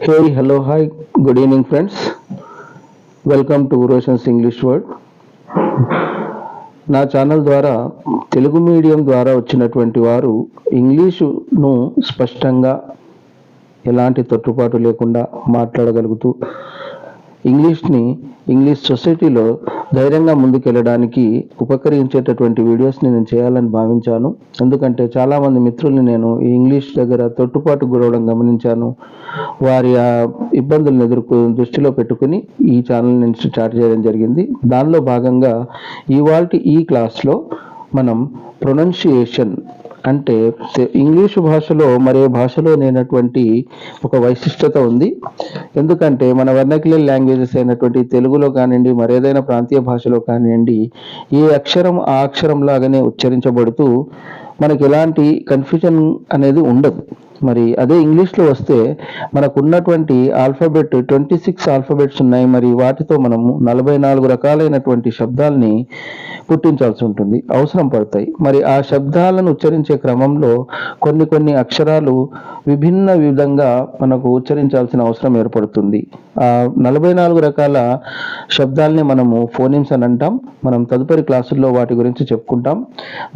Hey, hello, hi, good evening, friends. Welcome to Roshan's English Word. నా channel ద్వారా Telugu medium ద్వారా వచ్చినటువంటి వారు ఇంగ్లీషును స్పష్టంగా ఎలాంటి తొట్టుపాటు లేకుండా మాట్లాడగలుగుతూ ఇంగ్లీష్ సొసైటీలో ధైర్యంగా ముందుకెళ్ళడానికి ఉపకరించేటటువంటి వీడియోస్ని నేను చేయాలని భావించాను. ఎందుకంటే చాలామంది మిత్రుల్ని నేను ఈ ఇంగ్లీష్ దగ్గర తొట్టుపాటు గురవడం గమనించాను. వారి ఇబ్బందులను దృష్టిలో పెట్టుకుని ఈ ఛానల్ నేను స్టార్ట్ చేయడం జరిగింది. దానిలో భాగంగా ఇవాల్టి ఈ క్లాస్లో మనం ప్రొనౌన్సియేషన్ అంటే ఇంగ్లీషు భాషలో మరే భాషలో లేనటువంటి ఒక వైశిష్టత ఉంది. ఎందుకంటే మన వర్నాక్యులర్ లాంగ్వేజెస్ అయినటువంటి తెలుగులో కానివ్వండి, మరేదైనా ప్రాంతీయ భాషలో కానివ్వండి, ఏ అక్షరం ఆ అక్షరం లాగానే ఉచ్చరించబడుతూ మనకి ఎలాంటి కన్ఫ్యూజన్ అనేది ఉండదు. మరి అదే ఇంగ్లీష్లో వస్తే మనకు ఉన్నటువంటి ఆల్ఫాబెట్ 26 ఆల్ఫాబెట్స్ ఉన్నాయి. మరి వాటితో మనము 44 రకాలైనటువంటి శబ్దాలని పుట్టించాల్సి ఉంటుంది, అవసరం పడతాయి. మరి ఆ శబ్దాలను ఉచ్చరించే క్రమంలో కొన్ని అక్షరాలు విభిన్న విధంగా మనకు ఉచ్చరించాల్సిన అవసరం ఏర్పడుతుంది. ఆ 44 రకాల శబ్దాలని మనము ఫోనిమ్స్ అని అంటాం. మనం తదుపరి క్లాసుల్లో వాటి గురించి చెప్పుకుంటాం.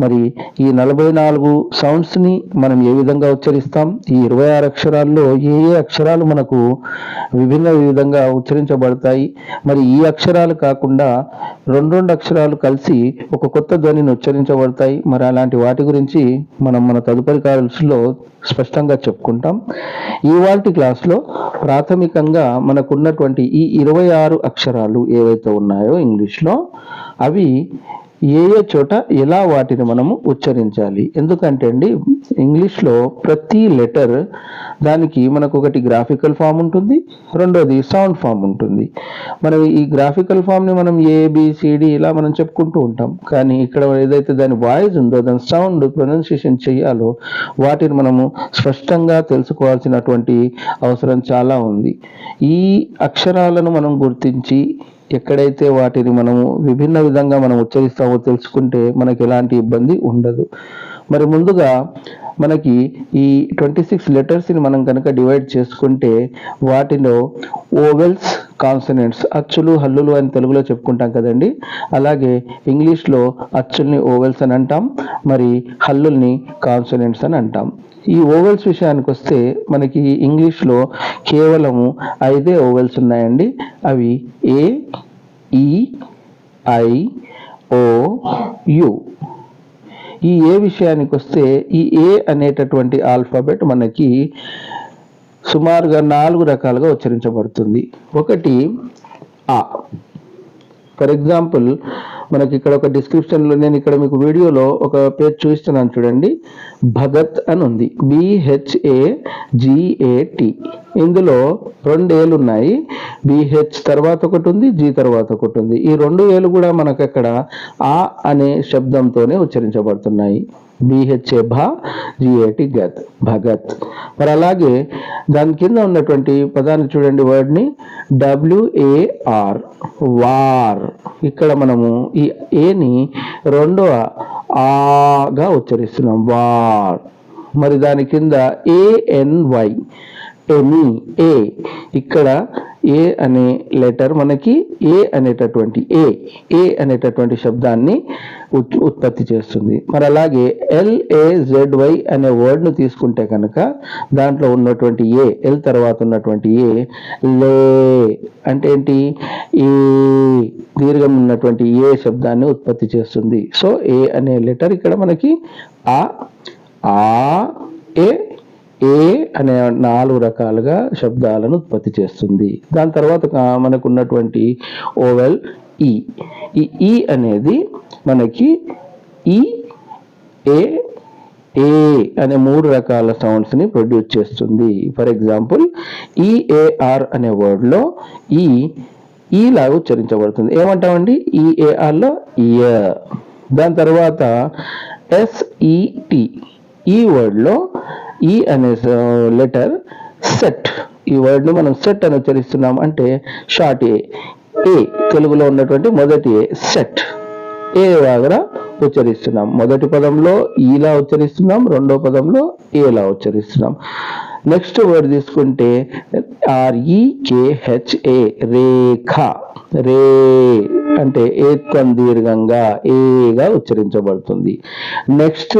మరి ఈ 44 సౌండ్స్ని మనం ఏ విధంగా ఉచ్చరిస్తాం, ఈ 26 అక్షరాల్లో ఏ అక్షరాలు మనకు విభిన్న విధంగా ఉచ్చరించబడతాయి, మరి ఈ అక్షరాలు కాకుండా రెండు అక్షరాలు కలిసి ఒక కొత్త ధ్వనిని ఉచ్చరించబడతాయి. మరి అలాంటి వాటి గురించి మనం మన తదుపరి క్లాసులో స్పష్టంగా చెప్పుకుంటాం. ఇవాల్టి క్లాస్లో ప్రాథమికంగా మనకున్నటువంటి ఈ 26 అక్షరాలు ఏవైతే ఉన్నాయో ఇంగ్లీష్లో, అవి ఏ చోట ఎలా వాటిని మనము ఉచ్చరించాలి. ఎందుకంటే అండి, ఇంగ్లీష్లో ప్రతి లెటర్ దానికి మనకు ఒకటి గ్రాఫికల్ ఫామ్ ఉంటుంది, రెండోది సౌండ్ ఫామ్ ఉంటుంది. మనం ఈ గ్రాఫికల్ ఫామ్ని మనం ABCD ఇలా మనం చెప్పుకుంటూ ఉంటాం. కానీ ఇక్కడ ఏదైతే దాని వాయిస్ ఉందో, దాని సౌండ్ ప్రొనౌన్సియేషన్ చేయాలో వాటిని మనము స్పష్టంగా తెలుసుకోవాల్సినటువంటి అవసరం చాలా ఉంది. ఈ అక్షరాలను మనం గుర్తించి ఎక్కడైతే వాటిని మనము విభిన్న విధంగా మనం ఉచ్చరిస్తామో తెలుసుకుంటే మనకి ఎలాంటి ఇబ్బంది ఉండదు. మరి ముందుగా మనకి ఈ 26 లెటర్స్ని మనం కనుక డివైడ్ చేసుకుంటే వాటిలో ఓవెల్స్, కాన్సనెంట్స్, అచ్చులు హల్లులు అని తెలుగులో చెప్పుకుంటాం కదండి. అలాగే ఇంగ్లీష్లో అచ్చుల్ని ఓవెల్స్ అని అంటాం, మరి హల్లుల్ని కాన్సనెంట్స్ అని అంటాం. ఈ ఓవెల్స్ విషయానికి వస్తే మనకి ఇంగ్లీష్లో కేవలము 5 ఓవెల్స్ ఉన్నాయండి. అవి A, E, I, O, U. ఈ ఏ విషయానికి వస్తే ఈ ఏ అనేటటువంటి ఆల్ఫాబెట్ మనకి సుమారుగా 4 రకాలుగా ఉచ్చరించబడుతుంది. ఒకటి ఆ. ఫర్ ఎగ్జాంపుల్ మనకి ఇక్కడ ఒక డిస్క్రిప్షన్లో నేను ఇక్కడ మీకు వీడియోలో ఒక పేజ్ చూపిస్తున్నాను చూడండి. భగత్ అని ఉంది, BHAGAT. ఇందులో 2 ఏలు ఉన్నాయి. BH తర్వాత ఒకటి ఉంది, G తర్వాత ఒకటి ఉంది. ఈ 2 ఏలు కూడా మనకు అక్కడ ఆ అనే శబ్దంతోనే ఉచ్చరించబడుతున్నాయి. BHA భా, GAT గత్, భగత్. మరి అలాగే దాని కింద ఉన్నటువంటి పదాన్ని చూడండి, వర్డ్ని WAR, వార్. ఇక్కడ మనము ఈ ఏని 2వ ఆగా ఉచ్చరిస్తున్నాం, వార్. మరి దాని కింద ANY, ఎనీ, ఏ. ఇక్కడ ఏ అనే లెటర్ మనకి ఏ అనేటటువంటి శబ్దాన్ని ఉత్పత్తి చేస్తుంది. మరి అలాగే LAZY అనే వర్డ్ను తీసుకుంటే కనుక దాంట్లో ఉన్నటువంటి ఎల్ తర్వాత ఉన్నటువంటి లే అంటే ఏంటి, ఏ దీర్ఘం ఉన్నటువంటి ఏ శబ్దాన్ని ఉత్పత్తి చేస్తుంది. సో ఏ అనే లెటర్ ఇక్కడ మనకి ఆ, ఏ అనే 4 రకాలుగా శబ్దాలను ఉత్పత్తి చేస్తుంది. దాని తర్వాత మనకు ఉన్నటువంటి ఓవెల్ ఈ. ఈ ఈ అనేది మనకి ఈ, ఏ అనే 3 రకాల సౌండ్స్ని ప్రొడ్యూస్ చేస్తుంది. ఫర్ ఎగ్జాంపుల్ EAR అనే వర్డ్లో ఈ లాగా ఉచ్చరించబడుతుంది. ఏమంటామండి, EARలో ఇయర్. దాని తర్వాత SET, ఈ వర్డ్లో ఈ అనే లెటర్ సెట్. ఈ వర్డ్ని మనం సెట్ అని ఉచ్చరిస్తున్నాం. అంటే షార్ట్ ఏ తెలుగులో ఉన్నటువంటి మొదటి ఏ, సెట్. ఏ దగ్గర ఉచ్చరిస్తున్నాం. మొదటి పదంలో ఈలా ఉచ్చరిస్తున్నాం, రెండో పదంలో ఏలా ఉచ్చరిస్తున్నాం. నెక్స్ట్ వర్డ్ తీసుకుంటే REKHA, రేఖ. రే అంటే ఏత్వం దీర్ఘంగా ఏగా ఉచ్చరించబడుతుంది. నెక్స్ట్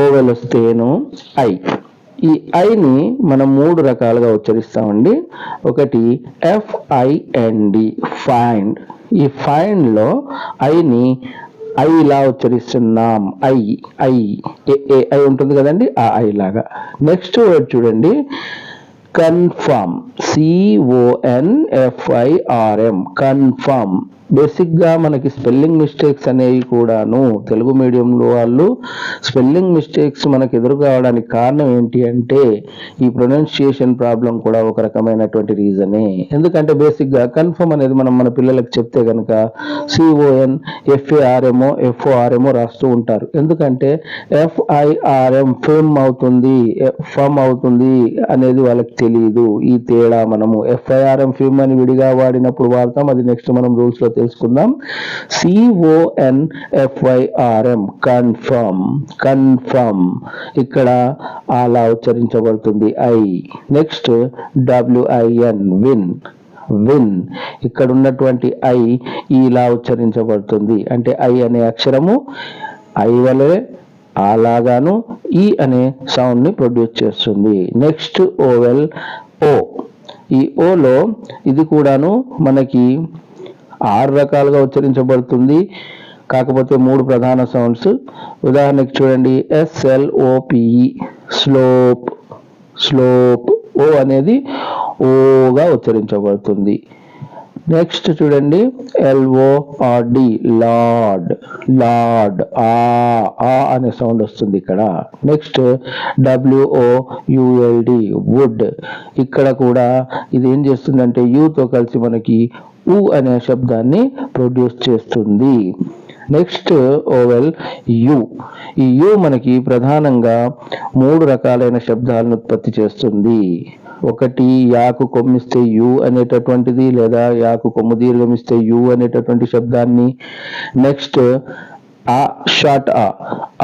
ఓవెల్ వస్తేను ఐ. ఈ ఐని మనం 3 రకాలుగా ఉచ్చరిస్తామండి. ఒకటి FIND, ఫైండ్. ఈ ఫైండ్ లో ఐని ఐలా ఉచ్చరిస్తున్నాం. ఐ ఐ ఐ ఉంటుంది కదండి, ఆ ఐ లాగా. నెక్స్ట్ వర్డ్ చూడండి, కన్ఫర్మ్, CONFIRM, కన్ఫర్మ్. బేసిక్ గా మనకి స్పెల్లింగ్ మిస్టేక్స్ అనేవి కూడాను తెలుగు మీడియంలో వాళ్ళు స్పెల్లింగ్ మిస్టేక్స్ మనకు ఎదురు కావడానికి కారణం ఏంటి అంటే ఈ ప్రొనౌన్సియేషన్ ప్రాబ్లం కూడా ఒక రకమైనటువంటి రీజనే. ఎందుకంటే బేసిక్ గా కన్ఫర్మ్ అనేది మనం మన పిల్లలకు చెప్తే కనుక CONFARM రాస్తూ ఉంటారు. ఎందుకంటే FIRM ఫేమ్ అవుతుంది, ఫమ్ అవుతుంది అనేది వాళ్ళకి తెలియదు. ఈ తేడా మనము FIRM ఫేమ్ అని విడిగా వాడినప్పుడు వాడతాం, అది నెక్స్ట్ మనం రూల్స్ లో తెలుసుకుందాం. CONFIRM, confirm. కన్ఫర్మ్ ఇక్కడ అలా ఉచ్చరించబడుతుంది I. Next WIN, win. Win ఇక్కడ ఉన్నటువంటి ఐ ఇలా ఉచ్చరించబడుతుంది. అంటే ఐ అనే అక్షరము ఐ వలె అలాగాను ఈ అనే సౌండ్ ని ప్రొడ్యూస్ చేస్తుంది. నెక్స్ట్ ఓవెల్ ఓ. ఈ ఓలో ఇది కూడాను మనకి 6 రకాలుగా ఉచ్చరించబడుతుంది, కాకపోతే 3 ప్రధాన సౌండ్స్. ఉదాహరణకి చూడండి, SLOPE, స్లోప్. స్లోప్. ఓ అనేది ఓగా ఉచ్చరించబడుతుంది. నెక్స్ట్ చూడండి, LORD, లార్డ్. లార్డ్. ఆ అనే సౌండ్ వస్తుంది ఇక్కడ. Next WOULD, would. ఇక్కడ కూడా ఇది ఏం చేస్తుందంటే యూతో కలిసి మనకి ఊ అనే శబ్దాన్ని ప్రొడ్యూస్ చేస్తుంది. Next vowel U. ఈ యు మనకి ప్రధానంగా 3 రకాలైన శబ్దాలను ఉత్పత్తి చేస్తుంది. ఒకటి యాకు కొమ్మిస్తే యు అనేటటువంటిది, లేదా యాకు కొమ్ము దీర్ఘమిస్తే యు అనేటటువంటి శబ్దాన్ని. నెక్స్ట్ ఆ షార్ట్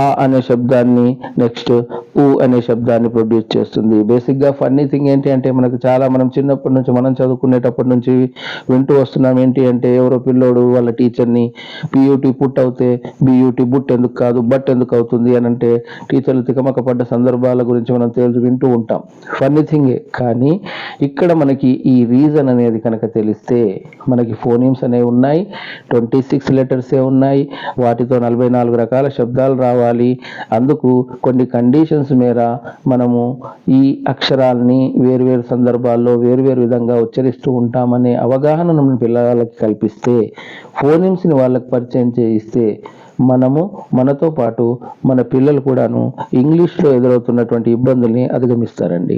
ఆ అనే శబ్దాన్ని, నెక్స్ట్ ఊ అనే శబ్దాన్ని ప్రొడ్యూస్ చేస్తుంది. బేసిక్ గా ఫన్నీ థింగ్ ఏంటి అంటే మనం చిన్నప్పటి నుంచి మనం చదువుకునేటప్పటి నుంచి వింటూ వస్తున్నాం ఏంటి అంటే ఎవరో పిల్లోడు వాళ్ళ టీచర్ని PUT పుట్ అవుతే BUT బుట్ ఎందుకు కాదు బట్ ఎందుకు అవుతుంది అని అంటే టీచర్లు తికమక పడ్డ సందర్భాల గురించి మనం వింటూ ఉంటాం. ఫన్నీ థింగే. కానీ ఇక్కడ మనకి ఈ రీజన్ అనేది కనుక తెలిస్తే మనకి ఫోనిమ్స్ అనేవి ఉన్నాయి, 26 లెటర్సే ఉన్నాయి, వాటితో 44 రకాల శబ్దాలు రావాలి. అందుకు కొన్ని కండిషన్స్ మేర మనము ఈ అక్షరాల్ని వేరువేరు సందర్భాల్లో వేరువేరు విధంగా ఉచ్చరిస్తూ ఉంటామనే అవగాహనను పిల్లలకి కల్పిస్తే, ఫోనిమ్స్ని వాళ్ళకి పరిచయం చేయిస్తే మనతో పాటు మన పిల్లలు కూడాను ఇంగ్లీష్లో ఎదురవుతున్నటువంటి ఇబ్బందుల్ని అధిగమిస్తారండి.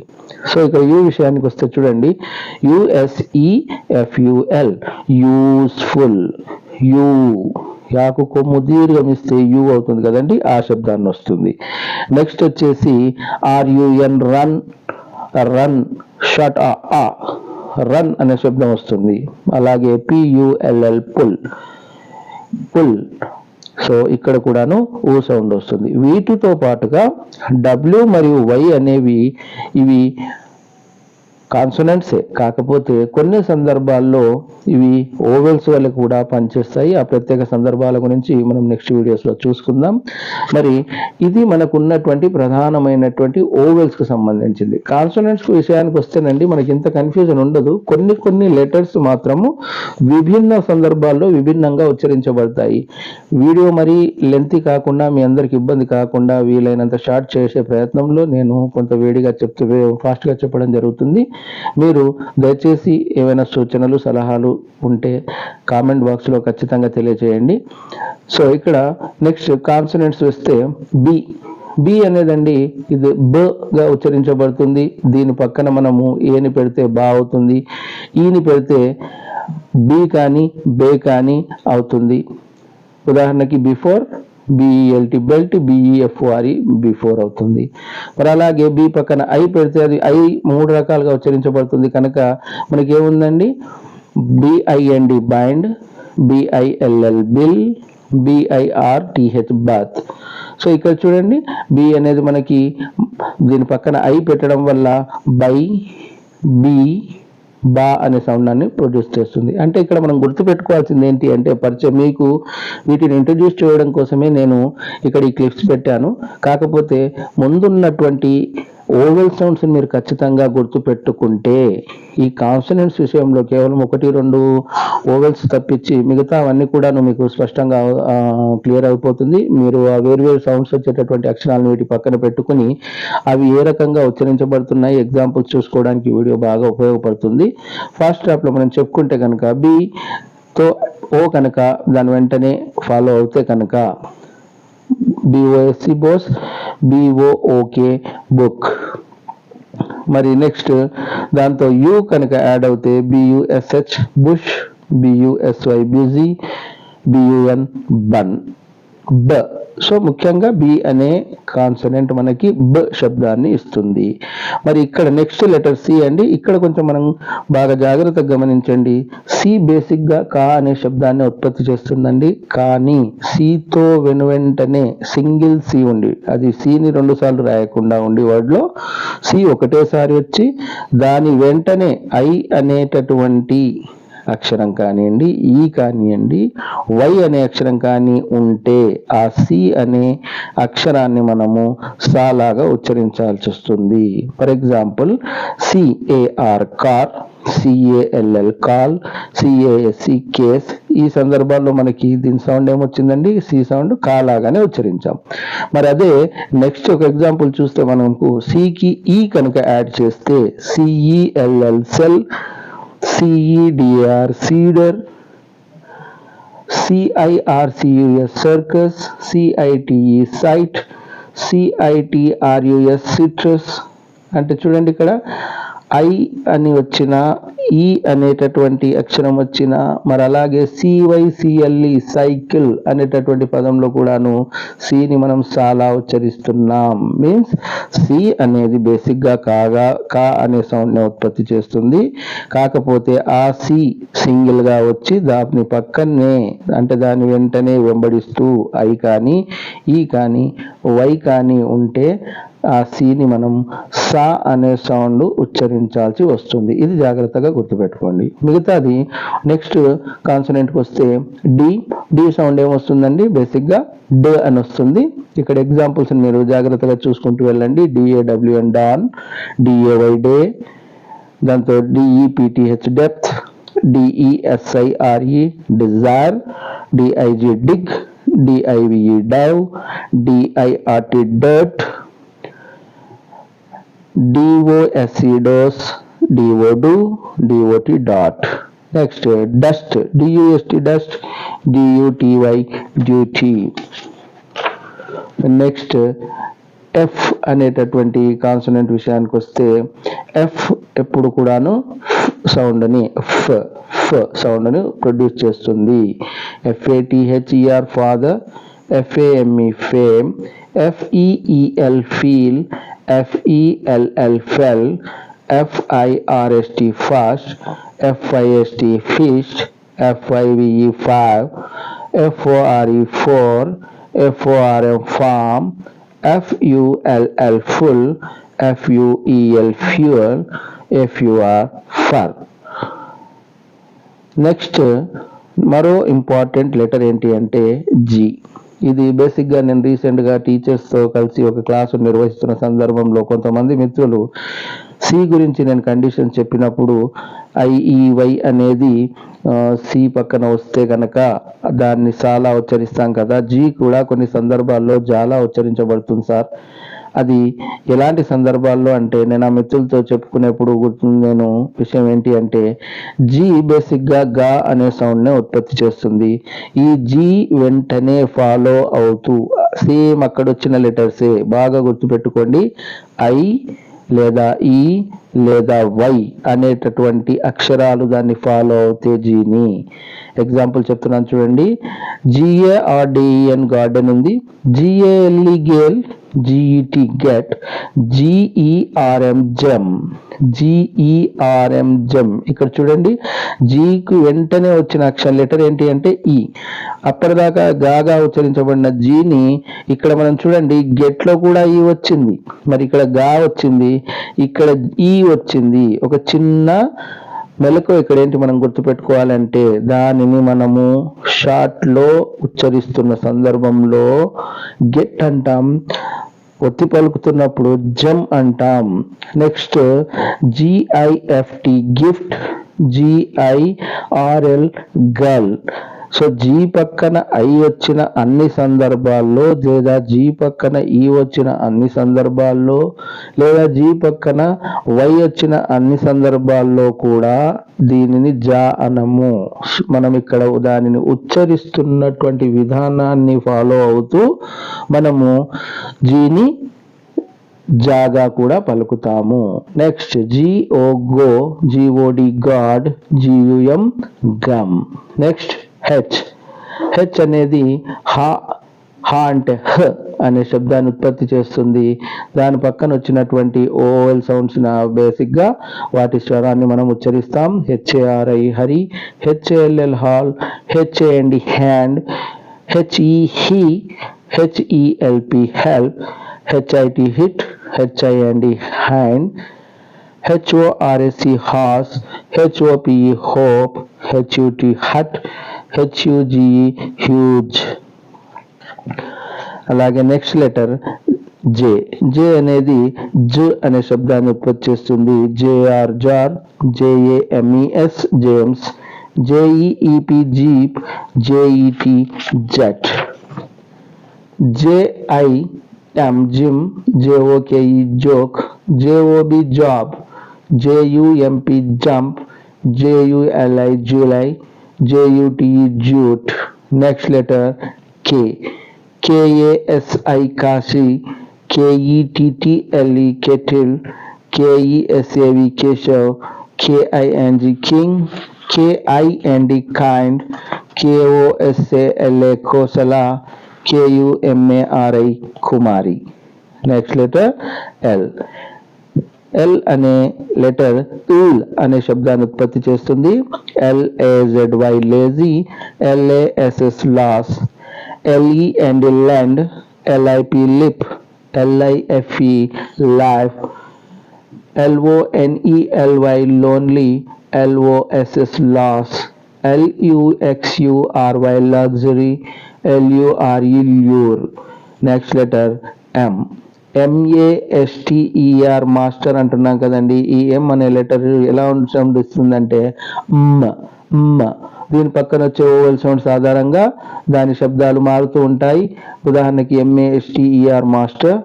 సో ఇక్కడ యూ విషయానికి వస్తే చూడండి, USEFUL, యూస్ఫుల్. యూ యాకు కొమ్ము దీర్ఘమిస్తే యు అవుతుంది కదండి, ఆ శబ్దాన్ని వస్తుంది. నెక్స్ట్ వచ్చేసి RUN, రన్. రన్. షట్ ఆ రన్ అనే శబ్దం వస్తుంది. అలాగే PULL, పుల్. పుల్. సో ఇక్కడ కూడాను ఊ సౌండ్ వస్తుంది. వీటితో పాటుగా W మరియు Y అనేవి ఇవి కాన్సోనెంట్సే, కాకపోతే కొన్ని సందర్భాల్లో ఇవి ఓవెల్స్ వల్ల కూడా పనిచేస్తాయి. ఆ ప్రత్యేక సందర్భాల గురించి మనం నెక్స్ట్ వీడియోస్లో చూసుకుందాం. మరి ఇది మనకు ఉన్నటువంటి ప్రధానమైనటువంటి ఓవెల్స్కి సంబంధించింది. కాన్సోనెంట్స్ విషయానికి వస్తేనండి మనకి ఇంత కన్ఫ్యూజన్ ఉండదు. కొన్ని లెటర్స్ మాత్రము విభిన్న సందర్భాల్లో విభిన్నంగా ఉచ్చరించబడతాయి. వీడియో మరి లెంతీ కాకుండా మీ అందరికి ఇబ్బంది కాకుండా వీలైనంత షార్ట్ చేసే ప్రయత్నంలో నేను కొంత ఫాస్ట్గా చెప్పడం జరుగుతుంది. మీరు దయచేసి ఏవైనా సూచనలు సలహాలు ఉంటే కామెంట్ బాక్స్లో ఖచ్చితంగా తెలియజేయండి. సో ఇక్కడ నెక్స్ట్ కాన్సనెంట్స్ వస్తే బి అనేదండి ఇది బగా ఉచ్చరించబడుతుంది. దీని పక్కన మనము ఏని పెడితే బా అవుతుంది, ఈని పెడితే బి కానీ బే కానీ అవుతుంది. ఉదాహరణకి before, BELT, belt, BEFORE, before అవుతుంది. మరి అలాగే బి పక్కన ఐ పెడితే అది ఐ 3 రకాలుగా ఉచ్చరించబడుతుంది కనుక మనకి ఏముందండి, BIND, bind, BILL, bill, BIRTH birth. So ఇక్కడ చూడండి బి అనేది మనకి దీని పక్కన ఐ పెట్టడం వల్ల బై, బి, బా అనే సౌండాన్ని ప్రొడ్యూస్ చేస్తుంది. అంటే ఇక్కడ మనం గుర్తుపెట్టుకోవాల్సింది ఏంటి అంటే పరిచయం, మీకు వీటిని ఇంట్రడ్యూస్ చేయడం కోసమే నేను ఇక్కడ ఈ క్లిప్స్ పెట్టాను. కాకపోతే ముందున్నటువంటి ఓవెల్ సౌండ్స్ మీరు ఖచ్చితంగా గుర్తుపెట్టుకుంటే ఈ కాన్సనెంట్స్ విషయంలో కేవలం 1-2 ఓవెల్స్ తప్పించి మిగతా అవన్నీ కూడా మీకు స్పష్టంగా క్లియర్ అయిపోతుంది. మీరు ఆ వేరు సౌండ్స్ వచ్చేటటువంటి అక్షరాలను వీటి పక్కన పెట్టుకుని అవి ఏ రకంగా ఉచ్చరించబడుతున్నాయి ఎగ్జాంపుల్స్ చూసుకోవడానికి వీడియో బాగా ఉపయోగపడుతుంది. ఫస్ట్ స్టాప్లో మనం చెప్పుకుంటే కనుక బితో ఓ కనుక దాని వెంటనే ఫాలో అవుతే కనుక BOSC బోస్, BOOK బుక్. మరి నెక్స్ట్ దాంతో యు కనుక యాడ్ అవుతే BUSH bush, BUSY బ్యూజీ, BUN bun, బ. సో ముఖ్యంగా బి అనే కాన్సనెంట్ మనకి బ శబ్దాన్ని ఇస్తుంది. మరి ఇక్కడ నెక్స్ట్ లెటర్ సి అండి. ఇక్కడ కొంచెం మనం బాగా జాగ్రత్తగా గమనించండి. సి బేసిక్ గా కా అనే శబ్దాన్ని ఉత్పత్తి చేస్తుందండి. కానీ సితో వెంటనే సింగిల్ సి ఉండి, అది సిని 2 సార్లు రాయకుండా ఉండి వర్డ్ లో సి ఒకటేసారి వచ్చి దాని వెంటనే ఐ అనేటటువంటి అక్షరం కానివ్వండి, ఈ కానివ్వండి, వై అనే అక్షరం కానీ ఉంటే ఆ సి అనే అక్షరాన్ని మనము సా లాగా ఉచ్చరించాల్సి వస్తుంది. For example CAR car, CALL call, CASC case. ఈ సందర్భాల్లో మనకి దీని సౌండ్ ఏమొచ్చిందండి, సి సౌండ్ కా లాగానే ఉచ్చరించాం. మరి అదే నెక్స్ట్ ఒక ఎగ్జాంపుల్ చూస్తే మనకు సికి ఈ కనుక యాడ్ చేస్తే CELL cell, CEDR cedar, CIRCUS circus, CITE cite, CITRUS citrus. అంటే చూడండి ఇక్కడ ఐ అని వచ్చిన, ఈ అనేటటువంటి అక్షరం వచ్చిన, మరి అలాగే CYCLE సైకిల్ అనేటటువంటి పదంలో కూడాను సిని మనం చాలా ఉచ్చరిస్తున్నాం. మీన్స్ సి అనేది బేసిక్ గా కా అనే సౌండ్ ని ఉత్పత్తి చేస్తుంది. కాకపోతే ఆ సి సింగిల్ గా వచ్చి దాని పక్కనే అంటే దాని వెంటనే వెంబడిస్తూ ఐ కానీ, ఈ కానీ, వై కానీ ఉంటే ఆ సిని మనం సా అనే సౌండ్ ఉచ్చరించాల్సి వస్తుంది. ఇది జాగ్రత్తగా గుర్తుపెట్టుకోండి. మిగతాది నెక్స్ట్ కాన్సనెంట్కి వస్తే డి సౌండ్ ఏమొస్తుందండి, బేసిక్ గా డ అని వస్తుంది. ఇక్కడ ఎగ్జాంపుల్స్ మీరు జాగ్రత్తగా చూసుకుంటూ వెళ్ళండి. DAWN డాన్, DAY డే, దాంతో DEPTH depth, DESIRE Dzire, DIG డిగ్, DIVE Dove, DIRT dirt, DOSE dose, DODO, DOT dot. Next dust, DUST dust, DUTY duty. Next F అనేటటువంటి కాన్సనెంట్ విషయానికి వస్తే ఎఫ్ ఎప్పుడు కూడాను సౌండ్ని ఫ్ సౌండ్ని ప్రొడ్యూస్ చేస్తుంది. FATHER father, FAME fame, FEEL feel, FELL full, FIRST fast, FIST fish, FIVE five, FORE four, FORM form, FULL full, FUEL fuel, FUR for. Next మరో important letter ఏంటి అంటే జి. ఇది బేసిక్గా నేను రీసెంట్గా టీచర్స్తో కలిసి ఒక క్లాసు నిర్వహిస్తున్న సందర్భంలో కొంతమంది మిత్రులు సి గురించి నేను కండిషన్ చెప్పినప్పుడు IEY అనేది సి పక్కన వస్తే కనుక దాన్ని చాలా ఉచ్చరిస్తాం కదా, జి కూడా కొన్ని సందర్భాల్లో చాలా ఉచ్చరించబడుతుంది సార్. అది ఎలాంటి సందర్భాల్లో అంటే నేను ఆ మిత్రులతో చెప్పుకునేప్పుడు నేను విషయం ఏంటి అంటే జి బేసిక్గా గా అనే సౌండ్నే ఉత్పత్తి చేస్తుంది. ఈ జి వెంటనే ఫాలో అవుతూ సేమ్ అక్కడ వచ్చిన లెటర్సే బాగా గుర్తుపెట్టుకోండి. ఐ లేదా ఈ లేదా వై అనేటటువంటి అక్షరాలు దాన్ని ఫాలో అవుతే జీని. ఎగ్జాంపుల్ చెప్తున్నాను చూడండి. GARDEN గార్డెన్ ఉంది, GALE Gayle, GET get, GERM gem, GERM gem. ఇక్కడ చూడండి జీకి వెంటనే వచ్చిన అక్షర లెటర్ ఏంటి అంటే ఈ. అప్పటిదాకా గాగా ఉచ్చరించబడిన జీని ఇక్కడ మనం చూడండి గెట్ లో కూడా ఈ వచ్చింది, మరి ఇక్కడ గా వచ్చింది, ఇక్కడ ఈ వచ్చింది. ఒక చిన్న మెలకు ఇక్కడ ఏంటి మనం గుర్తుపెట్టుకోవాలంటే దానిని మనము షార్ట్ లో ఉచ్చరిస్తున్న సందర్భంలో గెట్ అంటాం, ఒత్తి పలుకుతున్నప్పుడు జమ్ అంటాం. Next GIFT gift, GIRL girl. So G పక్కన ఐ వచ్చిన అన్ని సందర్భాల్లో, లేదా జీ పక్కన ఈ వచ్చిన అన్ని సందర్భాల్లో, లేదా జీ పక్కన వై వచ్చిన అన్ని సందర్భాల్లో కూడా దీనిని జా అనము. మనం ఇక్కడ దానిని ఉచ్చరిస్తున్నటువంటి విధానాన్ని ఫాలో అవుతూ మనము జీని జాగా కూడా పలుకుతాము. Next GO go, GOD god, GUM gum. Next H అనేది హా అంటే హ అనే శబ్దాన్ని ఉత్పత్తి చేస్తుంది. దాని పక్కన వచ్చినటువంటి ఓవెల్ సౌండ్స్ బేసిక్ గా వాటి స్వరాన్ని మనం ఉచ్చరిస్తాం. HARI Hari, HALL hall, HAND hand, HE he, HELP help, HIT hit, HIND hind, HORSE horse, HOPE hope, HUT hut, HUGE huge. అలాగే నెక్స్ట్ లెటర్ జే అనేది జ అనే శబ్దాన్ని ఉత్పత్తి చేస్తుంది. JR jar, JAMES James, JEEP jeep, JET jet. JIM Jim, JOKE joke, JOB job, JUMP jump, JULI July, JUTE jute. Next letter KASI Kashi, KETTLE kettle, KESAV Keshav, KING king, KIND kind, KOSALA Kosala, KUMARI Kumari. Next letter L అనే letter ఇల్ అనే శబ్దాన్ని ఉత్పత్తి చేస్తుంది. LAZY lazy, LASS lass, LEND lend, LIP lip, LIFE life, LONELY lonely, LOSS loss, LUXURY luxury, LURE lure. Next letter MASTER master అంటున్నాం కదండి. ఈ M అనే లెటర్ ఎలా ఉంటుందంటే దీని పక్కన వచ్చే ఓవెల్ సౌండ్స్ ఆధారంగా దాని శబ్దాలు మారుతూ ఉంటాయి. ఉదాహరణకి MASTER master,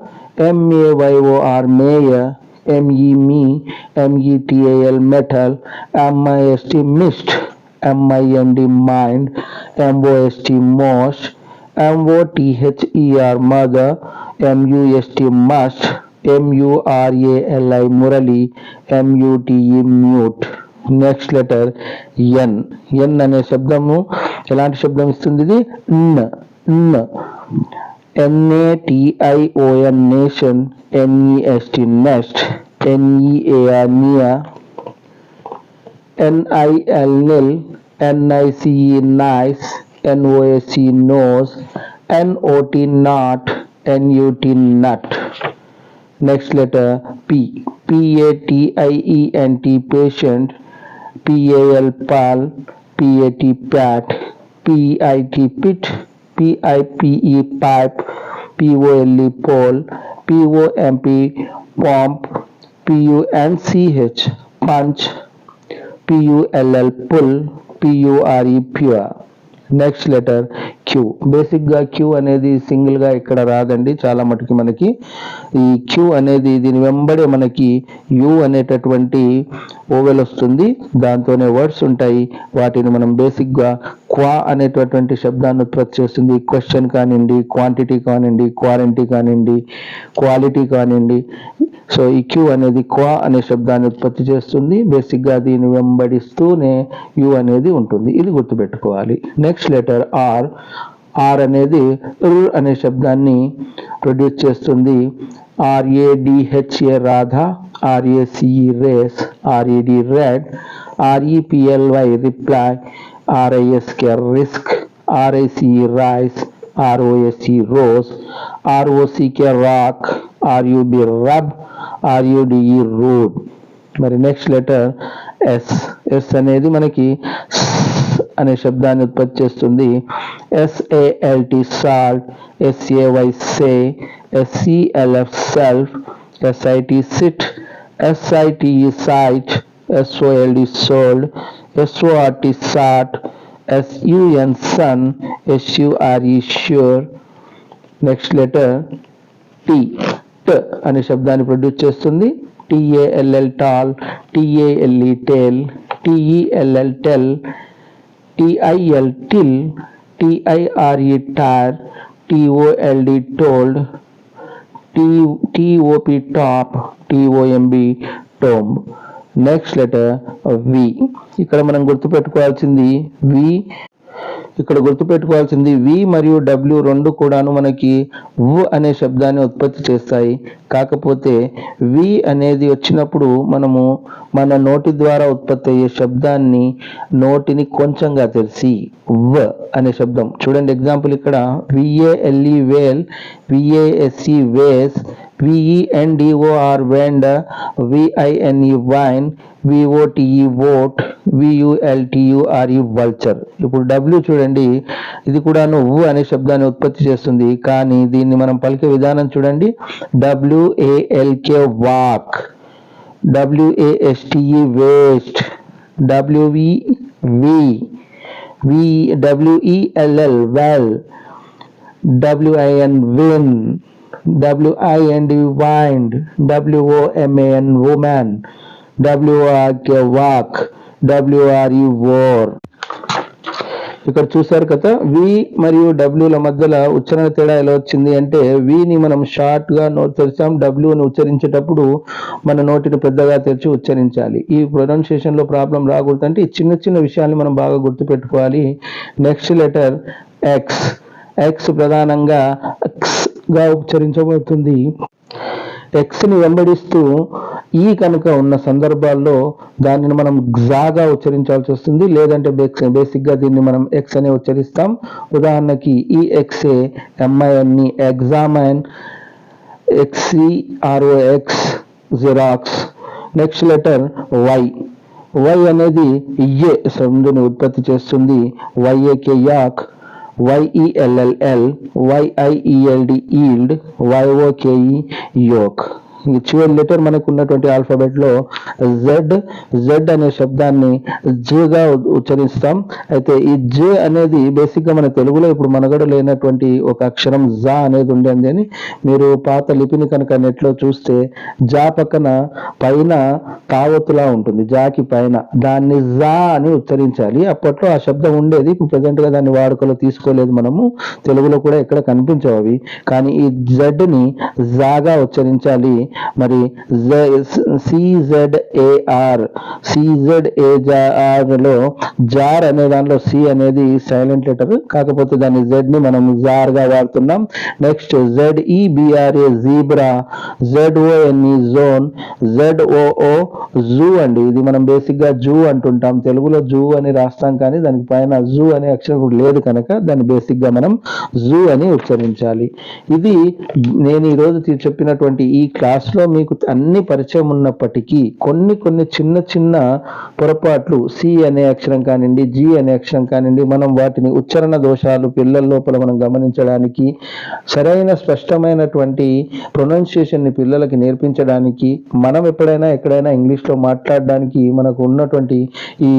MAYOR mayor, ME మీ, METAL metal, MIST Mist, MIND mind, MOST most, MOTHER mother, MUST must, MURALI Murali, MUTE mute. Next letter N అనే శబ్దము ఎలాంటి శబ్దం ఇస్తుంది? ఇది NATION nation, NEST NEFT, NEAR near, NIL nil, NICE nice, NOSE nose, NOT not, NUT nut. Next letter PATIENT patient, PAL Paul, PAT Pat, PIT pit, PIPE pipe, POLE pole, POMP pomp, PUNCH punch, PULL pull, PURE pure. Next letter Q. Basic గా queue అనేది single గా ఇక్కడ రాదండి, చాలా మటుకి మనకి ఈ queue అనేది దీని వెంబడే మనకి యు అనేటటువంటి ఓవెల్ వస్తుంది, దాంతోనే వర్డ్స్ ఉంటాయి. వాటిని మనం బేసిక్ గా క్వా అనేటటువంటి శబ్దాన్ని ఉత్పత్తి చేస్తుంది. క్వశ్చన్ కానివ్వండి, క్వాంటిటీ కానివ్వండి, క్వారంటీ కానివ్వండి, క్వాలిటీ కానివ్వండి. సో ఈ క్యూ అనేది క్వా అనే శబ్దాన్ని ఉత్పత్తి చేస్తుంది. బేసిక్ గా దీన్ని వెంబడిస్తూనే యు అనేది ఉంటుంది, ఇది గుర్తుపెట్టుకోవాలి. నెక్స్ట్ లెటర్ ఆర్ అనేది అనే శబ్దాన్ని ప్రొడ్యూస్ చేస్తుంది. RADHA Radha, RACE race, RED red, REPLY reply, RISK risk, RICE rice, ROSE rose, ROCK rock, RUB rub, RUDE rude. మరి నెక్స్ట్ లెటర్ ఎస్ అనేది మనకి అనే శబ్దాన్ని ఉత్పత్తి చేస్తుంది. SALT సాల్ట్, SAY సే, SELF self, SIT SIT, SITE site, SOLD sold, SORT సాట్, SUN sun, SURE sure. Next letter T అనే శబ్దాన్ని produce చేస్తుంది. TALL టాల్, TALE టేల్, TELL tell, TIL till, TIRE tire, TOLD told, TOP top, TOMB tomb. Next letter V. ఇక్కడ మనం గుర్తుపెట్టుకోవాల్సింది వి మరియు W రెండు కూడాను మనకి వ్ అనే శబ్దాన్ని ఉత్పత్తి చేస్తాయి. కాకపోతే వి అనేది వచ్చినప్పుడు మనము మన నోటి ద్వారా ఉత్పత్తి అయ్యే శబ్దాన్ని నోటిని కొంచెంగా తెరిచి వ్ అనే శబ్దం చూడండి. ఎగ్జాంపుల్ ఇక్కడ VALE వేల్, VASE వేస్, VENDOR వెండ్, VINE wine, VOTE vote, VULTURE vulture. ఇప్పుడు డబ్ల్యూ చూడండి, ఇది కూడా వ్ అనే శబ్దాన్ని ఉత్పత్తి చేస్తుంది. కానీ దీన్ని మనం పలికే విధానం చూడండి. WALK walk, WASTE waste, WELL well, WIN win, WIND wind, WOMAN woman, WORK walk, WRE wore. ఇక్కడ చూసారు కదా, వి మరియు డబ్ల్యూల మధ్యలో ఉచ్చారణ తేడా ఎలా వచ్చింది అంటే, విని మనం షార్ట్ గా నోట్ తెరిచాం, డబ్ల్యూని ఉచ్చరించేటప్పుడు మన నోటిని పెద్దగా తెరిచి ఉచ్చరించాలి. ఈ ప్రొనౌన్సియేషన్ లో ప్రాబ్లం రాకూడదంటే ఈ చిన్న చిన్న విషయాన్ని మనం బాగా గుర్తుపెట్టుకోవాలి. నెక్స్ట్ లెటర్ ఎక్స్ ప్రధానంగా ఎక్స్ గా ఉచ్చరించబడుతుంది. ఎక్స్ని వెంబడిస్తూ ఈ కనుక ఉన్న సందర్భాల్లో దానిని మనం గ్జాగా ఉచ్చరించాల్సి వస్తుంది. లేదంటే బేసిక్గా దీన్ని మనం ఎక్స్ అనే ఉచ్చరిస్తాం. ఉదాహరణకి ఈ ఎక్సే, MINE examine, XEROX xerox. Next letter Y అనేది ఏ సందుని ఉత్పత్తి చేస్తుంది. YAK yak, YELLL YIELD yield, YOKE yoke. ఈ చివరి లెటర్ మనకు ఉన్నటువంటి ఆల్ఫాబెట్ లో జెడ్ అనే శబ్దాన్ని జేగా ఉచ్చరిస్తాం. అయితే ఈ జే అనేది బేసిక్ గా మన తెలుగులో ఇప్పుడు మనగడ లేనటువంటి ఒక అక్షరం జా అనేది ఉండేది అని మీరు పాత లిపిని కనుక నెట్ లో చూస్తే జా పక్కన పైన తావొత్తులా ఉంటుంది, జాకి పైన, దాన్ని జా అని ఉచ్చరించాలి. అప్పట్లో ఆ శబ్దం ఉండేది, ఇప్పుడు ప్రజెంట్ గా దాన్ని వాడుకలో తీసుకోలేదు మనము, తెలుగులో కూడా ఎక్కడ కనిపించవు అవి. కానీ ఈ జెడ్ ని జాగా ఉచ్చరించాలి. మరి CZAR లో జార్ అనే దానిలో సి అనేది సైలెంట్ లెటర్, కాకపోతే దాని జెడ్ ని మనం జార్ గా వాడుతున్నాం. Next ZEBRA zebra, ZONE zone, ZOO zoo అండి. ఇది మనం బేసిక్ గా జూ అంటుంటాం, తెలుగులో జూ అని రాస్తాం కానీ దానికి పైన జూ అనే అక్షరం లేదు కనుక దాన్ని బేసిక్ గా మనం జూ అని ఉచ్చరించాలి. ఇది నేను ఈరోజు చెప్పినటువంటి ఈ క్లాస్ లో మీకు అన్ని పరిచయం ఉన్నప్పటికీ కొన్ని చిన్న చిన్న పొరపాట్లు, సి అనే అక్షరం కానివ్వండి, జి అనే అక్షరం కానివ్వండి, మనం వాటిని ఉచ్చారణ దోషాలు పిల్లల లోపల మనం గమనించడానికి, సరైన స్పష్టమైనటువంటి ప్రొనౌన్సియేషన్ ని పిల్లలకి నేర్పించడానికి, మనం ఎప్పుడైనా ఎక్కడైనా ఇంగ్లీష్ లో మాట్లాడడానికి మనకు ఉన్నటువంటి ఈ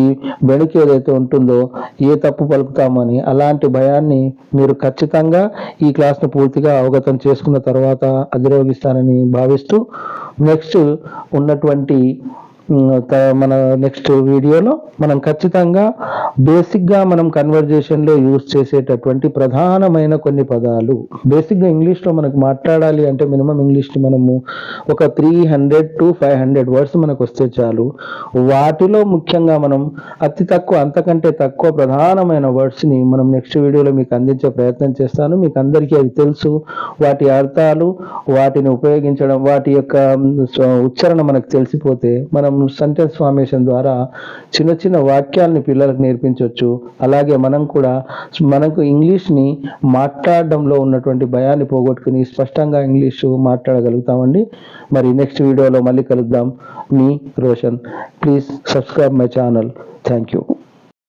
వెనుక ఏదైతే ఉంటుందో ఏ తప్పు పలుకుతామని అలాంటి భయాన్ని మీరు ఖచ్చితంగా ఈ క్లాస్ ను పూర్తిగా అవగతం చేసుకున్న తర్వాత అధిరోగిస్తానని భావిస్తూ నెక్స్ట్ ఉన్నటువంటి మన నెక్స్ట్ వీడియోలో మనం ఖచ్చితంగా బేసిక్గా మనం కన్వర్జేషన్లో యూజ్ చేసేటటువంటి ప్రధానమైన కొన్ని పదాలు. బేసిక్గా ఇంగ్లీష్లో మనకు మాట్లాడాలి అంటే మినిమం ఇంగ్లీష్ని మనము ఒక 300 to 500 వర్డ్స్ మనకు వస్తే చాలు. వాటిలో ముఖ్యంగా మనం అతి తక్కువ, అంతకంటే తక్కువ ప్రధానమైన వర్డ్స్ని మనం నెక్స్ట్ వీడియోలో మీకు అందించే ప్రయత్నం చేస్తాను. మీకు అందరికీ అవి తెలుసు, వాటి అర్థాలు, వాటిని ఉపయోగించడం, వాటి యొక్క ఉచ్చారణ మనకు తెలిసిపోతే మనం సెంటెన్స్ ఫార్మేషన్ ద్వారా చిన్న చిన్న వాక్యాలని పిల్లలకు నేర్పించవచ్చు. అలాగే మనం కూడా మనకు ఇంగ్లీష్ని మాట్లాడడంలో ఉన్నటువంటి భయాన్ని పోగొట్టుకుని స్పష్టంగా ఇంగ్లీషు మాట్లాడగలుగుతామండి. మరి నెక్స్ట్ వీడియోలో మళ్ళీ కలుద్దాం. మీ Roshan. Please subscribe my channel. Thank you.